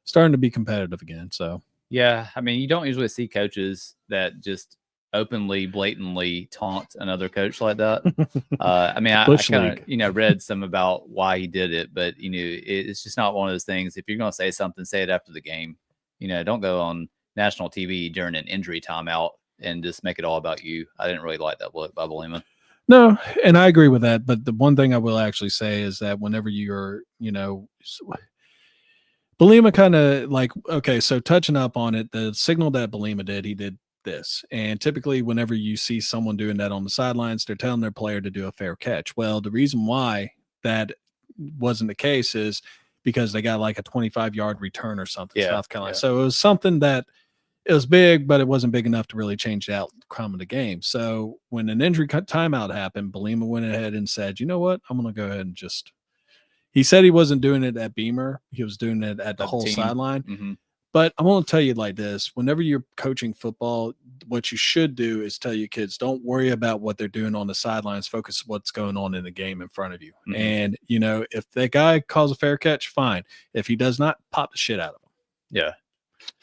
starting to be competitive again. So yeah, I mean, you don't usually see coaches that just openly, blatantly taunt another coach like that. I mean, I kind of, read some about why he did it, but it's just not one of those things. If you're going to say something, say it after the game. Don't go on national TV during an injury timeout and just make it all about you. I didn't really like that look by Belima. No, and I agree with that. But the one thing I will actually say is that whenever you're, Belima kind of like, okay, so touching up on it, the signal that Belima did, he did this. And typically whenever you see someone doing that on the sidelines, they're telling their player to do a fair catch. Well, the reason why that wasn't the case is because they got like a 25-yard return or something, South Carolina. So it was something that it was big, but it wasn't big enough to really change the outcome of the game. So when an injury timeout happened, Belima went ahead and said, you know what, I'm going to go ahead and just, he said he wasn't doing it at Beamer. He was doing it at the whole sideline. Mm-hmm. But I want to tell you like this, whenever you're coaching football, what you should do is tell your kids, don't worry about what they're doing on the sidelines. Focus what's going on in the game in front of you. Mm-hmm. And, if that guy calls a fair catch, fine. If he does not, pop the shit out of him. Yeah.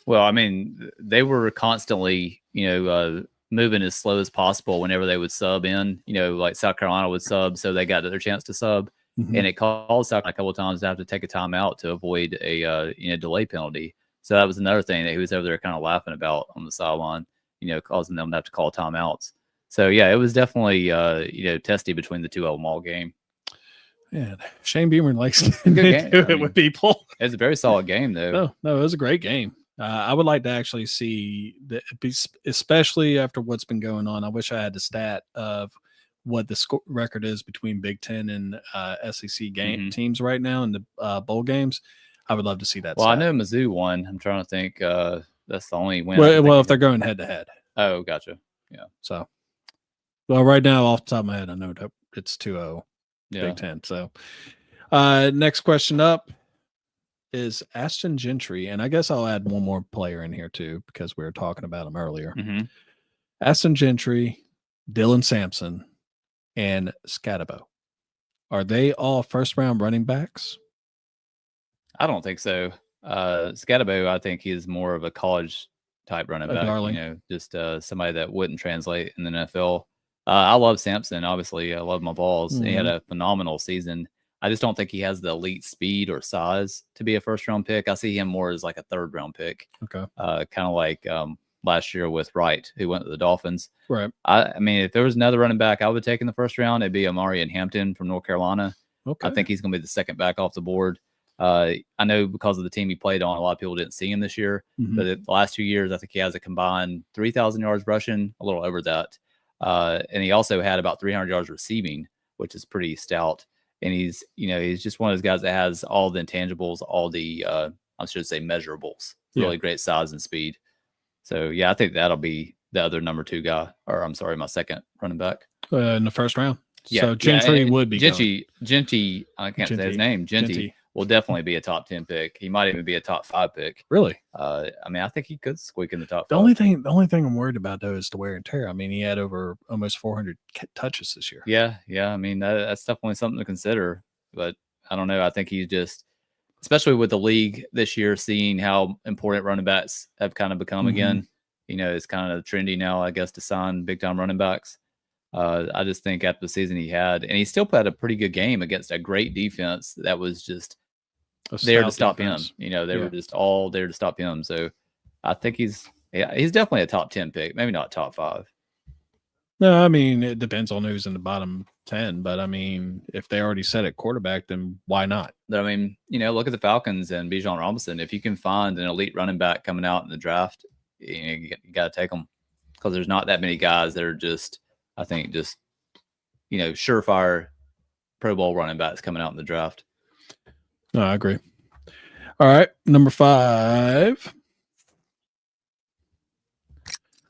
Well, I mean, they were constantly, moving as slow as possible whenever they would sub in, like South Carolina would sub. So they got their chance to sub. Mm-hmm. And it caused South Carolina a couple of times to have to take a timeout to avoid a, delay penalty. So that was another thing that he was over there kind of laughing about on the sideline, causing them to have to call timeouts. So, yeah, it was definitely, testy between the two of them all game. Yeah, Shane Beamer likes to do it with people. It's a very solid game, though. No, it was a great game. I would like to actually see, especially after what's been going on. I wish I had the stat of what the record is between Big Ten and SEC teams right now in the bowl games. I would love to see that. Well, stat. I know Mizzou won. I'm trying to think. That's the only win. Well, if they're going head to head. Oh, gotcha. Yeah. So, well, right now, off the top of my head, I know that it's 2-0 Big Ten. So, next question up is Ashton Gentry, and I guess I'll add one more player in here too because we were talking about him earlier. Mm-hmm. Ashton Gentry, Dylan Sampson, and Scatabo. Are they all first-round running backs? I don't think so. Scatabo, I think he's more of a college type running back. Darling. Just somebody that wouldn't translate in the NFL. I love Sampson. Obviously, I love my balls. Mm-hmm. He had a phenomenal season. I just don't think he has the elite speed or size to be a first-round pick. I see him more as like a third-round pick. Okay. Kind of like last year with Wright, who went to the Dolphins. Right. I mean, if there was another running back I would take in the first round, it'd be Amari and Hampton from North Carolina. Okay. I think he's going to be the second back off the board. I know because of the team he played on, a lot of people didn't see him this year. Mm-hmm. But the last 2 years, I think he has a combined 3,000 yards rushing, a little over that. And he also had about 300 yards receiving, which is pretty stout. And he's just one of those guys that has all the intangibles, all the, I should say measurables, really great size and speed. So, yeah, I think that'll be the other number 2 guy, or I'm sorry, my second running back. In the first round. Yeah. So Gentry would be Genty, I can't say his name. Genty will definitely be a top 10 pick. He might even be a top 5 pick. Really? I mean, I think he could squeak in the top 5. The only thing I'm worried about though is the wear and tear. I mean, he had over almost 400 touches this year. Yeah. I mean, that's definitely something to consider. But I don't know. I think he's just, especially with the league this year, seeing how important running backs have kind of become again. It's kind of trendy now, I guess, to sign big time running backs. I just think after the season he had, and he still played a pretty good game against a great defense that was just there to stop him. They were just all there to stop him. So I think he's definitely a top 10 pick, maybe not top 5. No, I mean, it depends on who's in the bottom 10, but I mean, if they already set at quarterback, then why not? But, I mean, look at the Falcons and Bijan Robinson. If you can find an elite running back coming out in the draft, you got to take them because there's not that many guys that are just, I think, just, surefire Pro Bowl running backs coming out in the draft. No, I agree. All right, number 5.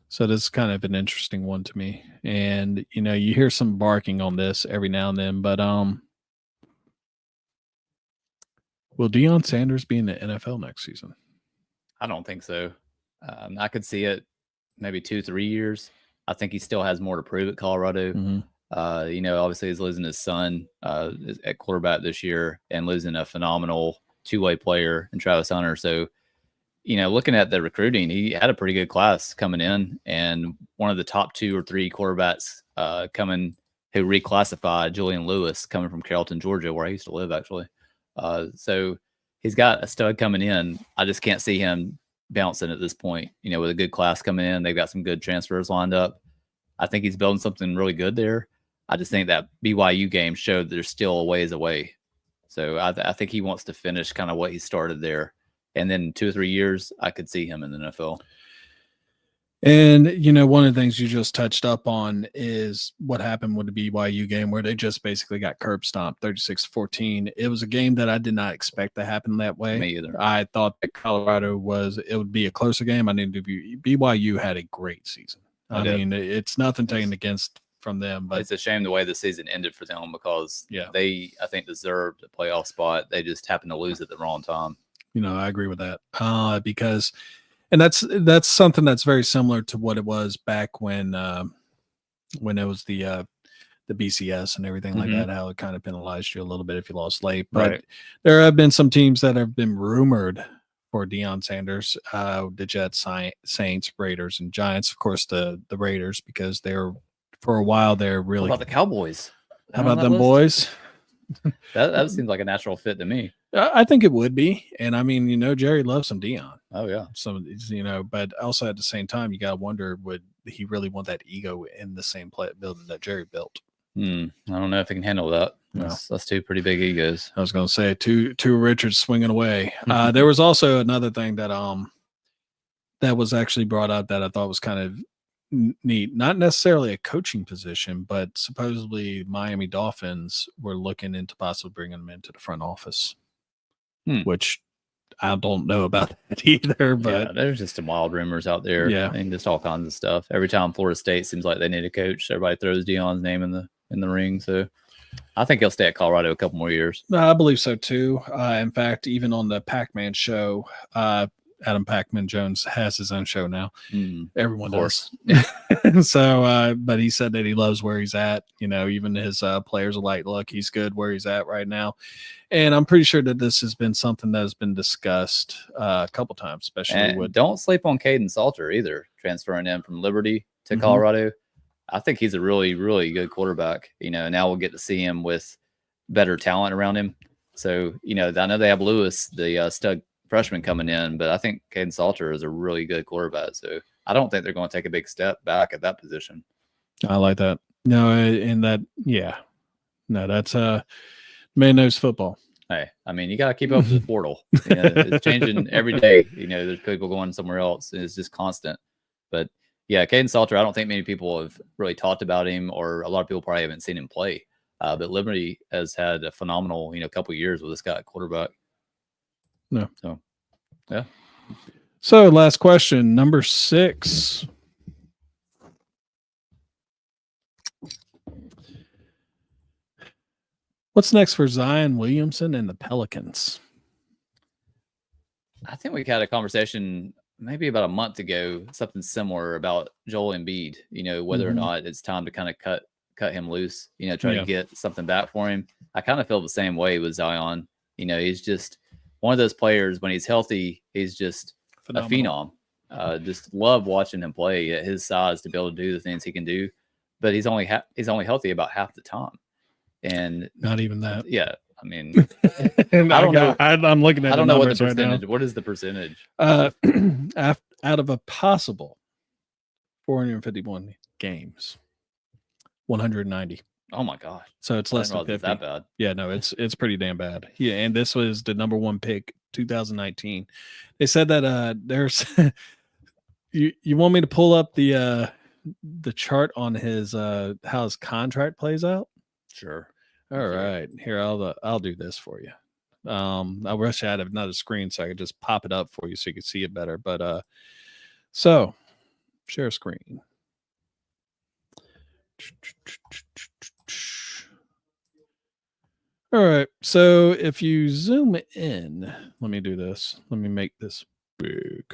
So this is kind of an interesting one to me. And, you hear some barking on this every now and then, but will Deion Sanders be in the NFL next season? I don't think so. I could see it maybe 2-3 years. I think he still has more to prove at Colorado. Mm-hmm. Obviously he's losing his son at quarterback this year and losing a phenomenal two-way player in Travis Hunter. So, looking at the recruiting, he had a pretty good class coming in, and one of the top 2 or 3 quarterbacks coming who reclassified, Julian Lewis, coming from Carrollton, Georgia, where I used to live actually. So he's got a stud coming in. I just can't see him bouncing at this point. With a good class coming in, they've got some good transfers lined up. I think he's building something really good there. I just think that BYU game showed there's still a ways away. So I think he wants to finish kind of what he started there. And then 2 or 3 years, I could see him in the NFL. And, one of the things you just touched up on is what happened with the BYU game where they just basically got curb stomped 36-14. It was a game that I did not expect to happen that way. Me either. I thought that Colorado it would be a closer game. BYU had a great season. I mean, it's nothing taken against from them, but it's a shame the way the season ended for them because they, I think, deserved a playoff spot. They just happened to lose at the wrong time. I agree with that because, and that's something that's very similar to what it was back when it was the BCS and everything like that, how it kind of penalized you a little bit if you lost late. But there have been some teams that have been rumored for Deion Sanders, the Jets, Saints, Raiders, and Giants. Of course, the Raiders, because for a while they're really. What about the Cowboys? How about them boys? That seems like a natural fit to me. I think it would be. And I mean, Jerry loves some Deion. Oh, yeah. But also at the same time, you got to wonder, would he really want that ego in the same building that Jerry built? I don't know if he can handle that. That's 2 pretty big egos. I was going to say two Richards swinging away. There was also another thing that was actually brought up that I thought was kind of neat. Not necessarily a coaching position, but supposedly Miami Dolphins were looking into possibly bringing him into the front office, which I don't know about that either. But there's just some wild rumors out there. Yeah, and just all kinds of stuff. Every time Florida State seems like they need a coach, everybody throws Deion's name in the ring. So I think he'll stay at Colorado a couple more years. I believe so too. In fact, even on the Pac-Man show, Adam Pac-Man Jones has his own show now. Everyone does. So, but he said that he loves where he's at. Even his players are like, look, he's good where he's at right now. And I'm pretty sure that this has been something that has been discussed a couple times, especially with. Don't sleep on Caden Salter either, transferring in from Liberty to Colorado. I think he's a really, really good quarterback. Now we'll get to see him with better talent around him. So, I know they have Lewis, the stud freshman, coming in, but I think Caden Salter is a really good quarterback. So I don't think they're going to take a big step back at that position. I like that. No, and that, no, that's man knows football. Hey, I mean, you got to keep up with the portal. It's changing every day. There's people going somewhere else. And it's just constant. But yeah, Caden Salter, I don't think many people have really talked about him, or a lot of people probably haven't seen him play. But Liberty has had a phenomenal, couple of years with this guy at quarterback. No. So, yeah. So last question, number 6. What's next for Zion Williamson and the Pelicans? I think we had a conversation maybe about a month ago, something similar about Joel Embiid, whether or not it's time to kind of cut him loose, try to get something back for him. I kind of feel the same way with Zion. He's just one of those players. When he's healthy, he's just phenomenal. A phenom. Just love watching him play at his size to be able to do the things he can do. But he's only healthy about half the time. And not even that. Yeah. I mean, I don't know. I'm looking at. I don't know what the percentage. Right, what is the percentage? Out of a possible 451 games, 190. Oh my gosh. So it's I less didn't than realize 50. it's that bad. Yeah, no, it's pretty damn bad. Yeah, and this was the number 1 pick 2019. They said that there's you want me to pull up the chart on his how his contract plays out? Sure. All Let's hear it. right. Here I'll do this for you. I wish I had another screen so I could just pop it up for you so you could see it better. But so share screen. All right. So if you zoom in, let me do this. Let me make this big.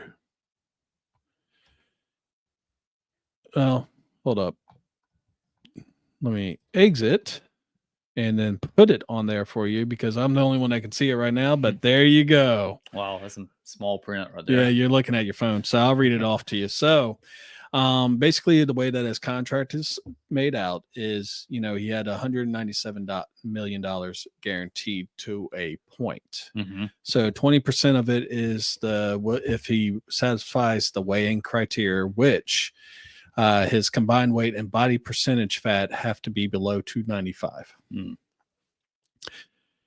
Oh, hold up. Let me exit and then put it on there for you because I'm the only one that can see it right now. But there you go. Wow, that's some small print right there. Yeah, you're looking at your phone. So I'll read it off to you. So basically the way that his contract is made out is, he had $197 million guaranteed to a point. Mm-hmm. So 20% of it is if he satisfies the weighing criteria, which his combined weight and body percentage fat have to be below 295. Mm.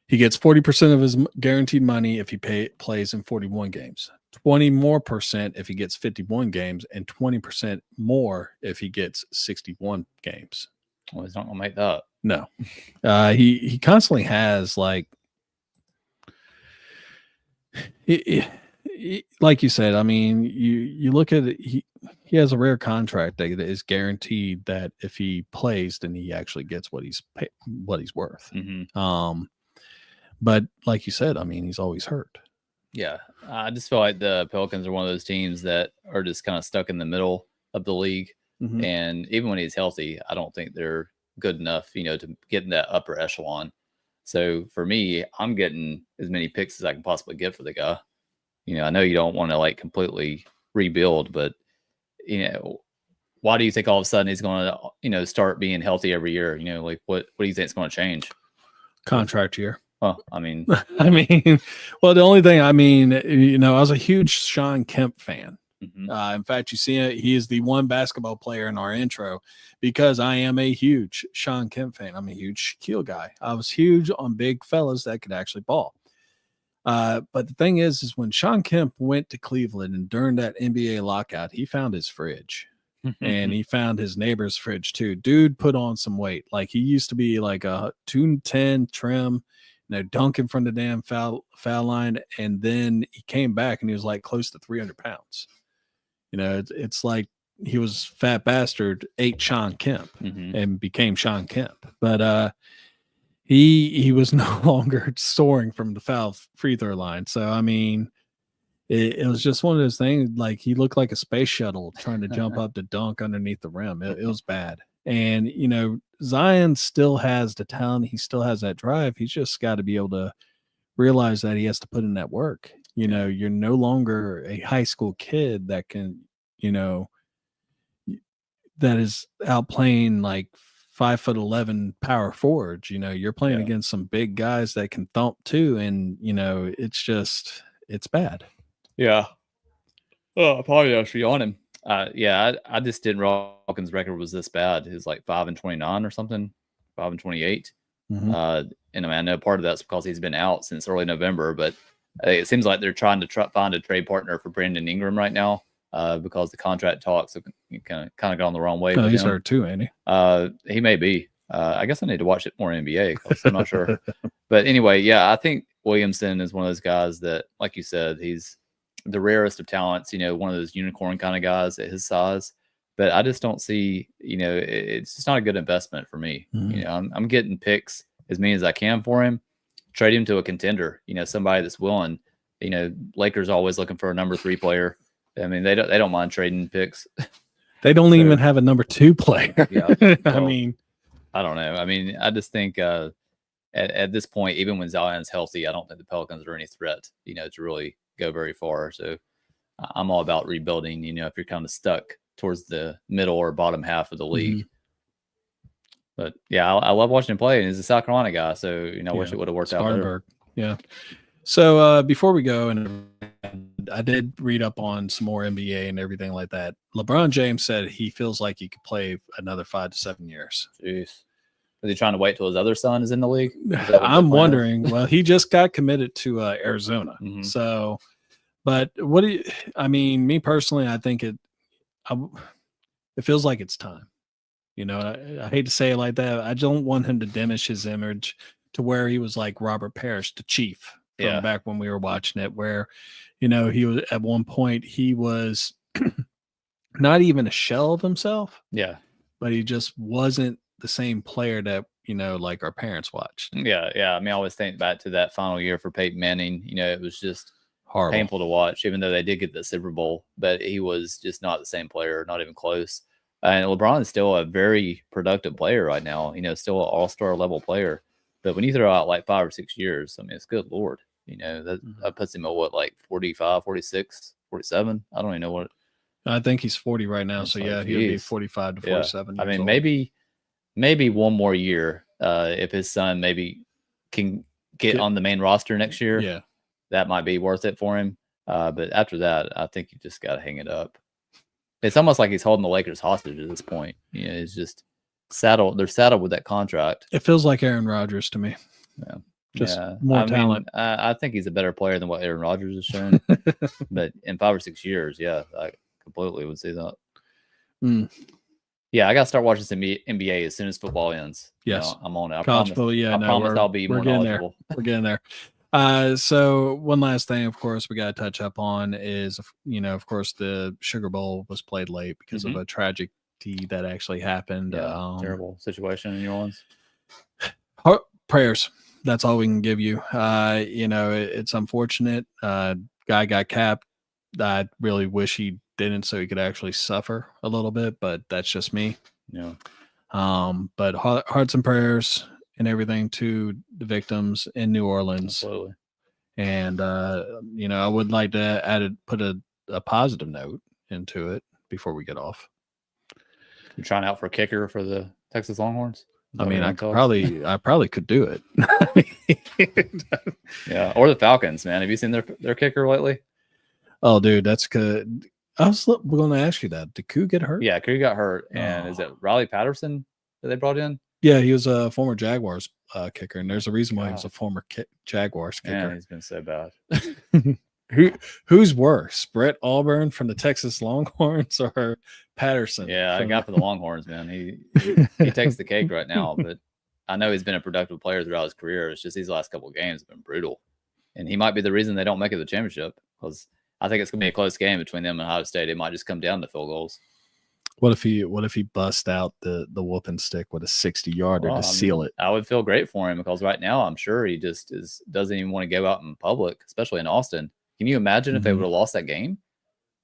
He gets 40% of his guaranteed money if he plays in 41 games, 20 more percent if he gets 51 games, and 20% more if he gets 61 games. Well, he's not gonna make that. No, he constantly has like like you said. I mean, you look at it. He has a rare contract that is guaranteed that if he plays, then he actually gets what he's worth. Mm-hmm. But like you said, I mean, he's always hurt. Yeah, I just feel like the Pelicans are one of those teams that are just kind of stuck in the middle of the league. Mm-hmm. And even when he's healthy, I don't think they're good enough, to get in that upper echelon. So for me, I'm getting as many picks as I can possibly get for the guy. I know you don't want to like completely rebuild, but why do you think all of a sudden he's going to, start being healthy every year? Like what do you think is going to change? Contract year. Well, I mean, well, the only thing, I was a huge Sean Kemp fan. Mm-hmm. In fact, you see it, he is the one basketball player in our intro because I am a huge Sean Kemp fan. I'm a huge Shaquille guy. I was huge on big fellas that could actually ball. But the thing is when Sean Kemp went to Cleveland and during that NBA lockout, he found his fridge. And he found his neighbor's fridge too. Dude put on some weight. Like he used to be like a 210 trim, dunking from the damn foul line. And then he came back and he was like close to 300 pounds. It's like he was fat bastard, ate Sean Kemp and became Sean Kemp. But he was no longer soaring from the foul free throw line. So, I mean, it was just one of those things, like he looked like a space shuttle trying to jump up to dunk underneath the rim. It was bad. And, Zion still has the talent. He still has that drive. He's just got to be able to realize that he has to put in that work. You're no longer a high school kid that can, that is out playing like 5'11" power forwards. You're playing against some big guys that can thump too. And, it's bad. Yeah. Oh, I apologize for yawning. I just didn't realize Hawkins' record was this bad. It's like 5-29 or something, 5-28. Mm-hmm. And I know part of that's because he's been out since early November, but it seems like they're trying to find a trade partner for Brandon Ingram right now because the contract talks have kind of gone the wrong way. Oh, he's hurt too, ain't he? He may be. I guess I need to watch it more NBA because I'm not sure. But anyway, yeah, I think Williamson is one of those guys that, like you said, he's the rarest of talents, one of those unicorn kind of guys at his size. But I just don't see, it's just not a good investment for me. Mm-hmm. I'm getting picks as many as I can for him, trade him to a contender, somebody that's willing. Lakers always looking for a number 3 player. I mean, they don't mind trading picks. They don't even have a number 2 player. Yeah, well, I don't know. I mean, I just think at this point, even when Zion's healthy, I don't think the Pelicans are any threat, to really go very far. So I'm all about rebuilding, if you're kind of stuck towards the middle or bottom half of the league. Mm-hmm. But yeah, I love watching him play, and he's a South Carolina guy. So, I wish it would have worked out better. Yeah. So before we go and I did read up on some more NBA and everything like that. LeBron James said he feels like he could play another 5 to 7 years. Jeez. Is he trying to wait till his other son is in the league? I'm wondering. Well, he just got committed to Arizona. Mm-hmm. So, but what do you, I mean, me personally, I think it feels like it's time. You know, I hate to say it like that. I don't want him to diminish his image to where he was like Robert Parrish, the Chief, from back when we were watching it, where, you know, he was at one point, he was not even a shell of himself. Yeah. But he just wasn't the same player that, you know, like our parents watched. Yeah. I mean, I always think back to that final year for Peyton Manning. You know, it was just horrible, painful to watch, even though they did get the Super Bowl, but he was just not the same player, not even close. And LeBron is still a very productive player right now, you know, still an all-star level player. But when you throw out like 5 or 6 years, I mean, it's good Lord. You know, that puts him at what, like 45, 46, 47? I don't even know what. I think he's 40 right now. So, yeah, he would be 45 to 47. I mean, maybe one more year if his son maybe can get on the main roster next year. Yeah. That might be worth it for him. But after that, I think you just got to hang it up. It's almost like he's holding the Lakers hostage at this point. You know, it's just saddled. They're saddled with that contract. It feels like Aaron Rodgers to me. Yeah. Just more talent. I think he's a better player than what Aaron Rodgers has shown. But in 5 or 6 years, yeah, I completely would see that. Yeah, I got to start watching some NBA as soon as football ends. Yes. You know, I'm on it. I promise I'll be more knowledgeable. We're getting there. So one last thing, of course, we got to touch up on is, you know, of course, the Sugar Bowl was played late because of a tragedy that actually happened. Yeah, terrible situation in New Orleans. Prayers. That's all we can give you. You know, it's unfortunate. Guy got capped. I really wish he didn't, so he could actually suffer a little bit, but that's just me. Yeah. But hearts and prayers and everything to the victims in New Orleans. Absolutely. And you know, I would like to put a positive note into it before we get off. You're trying out for a kicker for the Texas Longhorns? I mean, I probably could do it. Yeah, or the Falcons, man. Have you seen their kicker lately? Oh, dude, that's good. I was going to ask you that. Did Koo get hurt? Yeah, Koo got hurt. And is it Riley Patterson that they brought in? Yeah, he was a former Jaguars kicker, and there's a reason why he was a former Jaguars kicker. Man, he's been so bad. Who's worse, Brett Auburn from the Texas Longhorns or Patterson? Yeah, I got for the Longhorns, man. He takes the cake right now, but I know he's been a productive player throughout his career. It's just these last couple of games have been brutal, and he might be the reason they don't make it to the championship, because I think it's going to be a close game between them and Ohio State. It might just come down to field goals. What if he bust out the whooping stick with a 60-yarder to seal it? I would feel great for him, because right now I'm sure he just doesn't even want to go out in public, especially in Austin. Can you imagine if they would have lost that game?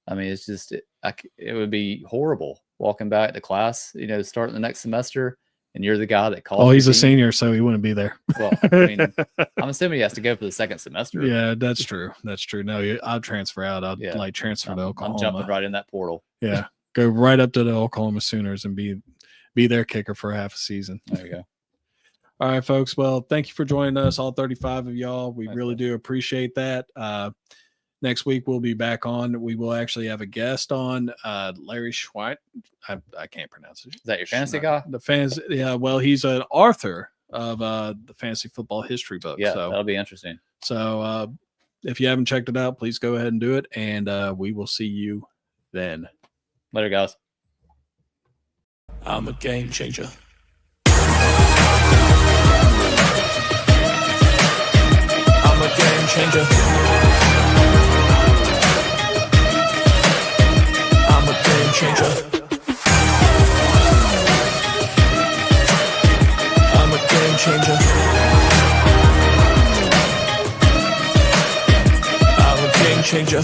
I mean, it's just it would be horrible walking back to class, you know, starting the next semester, and you're the guy that calls. Oh, he's a senior, so he wouldn't be there. Well, I mean, I'm assuming he has to go for the second semester. Yeah, that's true. That's true. No, I'll transfer out. I'll transfer to Oklahoma. I'm jumping right in that portal. Yeah, go right up to the Oklahoma Sooners and be their kicker for half a season. There you go. All right, folks. Well, thank you for joining us, all 35 of y'all. We really do appreciate that. Next week, we'll be back on. We will actually have a guest on, Larry Schweit. I can't pronounce it. Is that your fantasy guy? The fans, yeah. Well, he's an author of the Fantasy Football History book. Yeah, so that'll be interesting. So if you haven't checked it out, please go ahead and do it. And we will see you then. Later, guys. I'm a game changer. I'm a game changer. I'm a game changer. I'm a game changer. I'm a game changer.